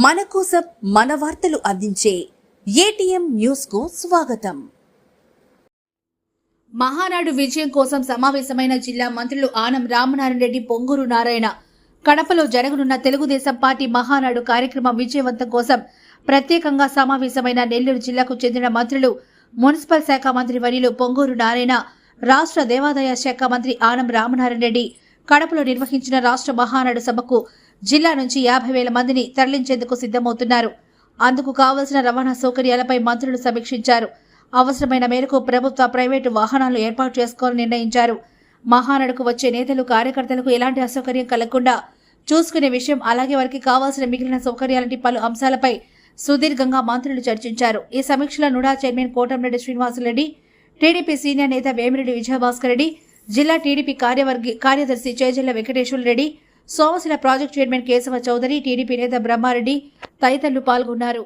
మన కోసం మన వార్తలు అందించే ఏటీఎం న్యూస్ కు స్వాగతం. మహానాడు విజయం కోసం సమావేశమైన జిల్లా మంత్రులు ఆనం రామనారాయణ రెడ్డి, పొంగూరు నారాయణ. కడపలో జరగనున్న తెలుగుదేశం పార్టీ మహానాడు కార్యక్రమం విజయవంతం కోసం ప్రత్యేకంగా సమావేశమైన నెల్లూరు జిల్లాకు చెందిన మంత్రులు, మున్సిపల్ శాఖ మంత్రి వర్యులు పొంగూరు నారాయణ, రాష్ట్ర దేవాదాయ శాఖ మంత్రి ఆనం రామనారాయణ రెడ్డి కడపలో నిర్వహించిన రాష్ట్ర మహానాడు సభకు జిల్లా నుంచి 50,000 మందిని తరలించేందుకు సిద్ధమవుతున్నారు. అందుకు కావలసిన రవాణా సౌకర్యాలపై మంత్రులు సమీక్షించారు. అవసరమైన మేరకు ప్రభుత్వ, ప్రైవేటు వాహనాలు ఏర్పాటు చేసుకోవాలని నిర్ణయించారు. మహానాడుకు వచ్చే నేతలు, కార్యకర్తలకు ఎలాంటి అసౌకర్యం కలగకుండా చూసుకునే విషయం, అలాగే వారికి కావాల్సిన మిగిలిన సౌకర్యాలంటి పలు అంశాలపై సుదీర్ఘంగా మంత్రులు చర్చించారు. ఈ సమీక్షలో NUDA chairman Kotamreddy Srinivasareddy, TDP senior నేత వేమిరెడ్డి విజయభాస్కర్ రెడ్డి, జిల్లా టీడీపీ కార్యదర్శి Chejalla Venkateswara Reddy, Somasila project chairman Kesava Chowdary, TDP నేత బ్రహ్మారెడ్డి తదితరులు పాల్గొన్నారు.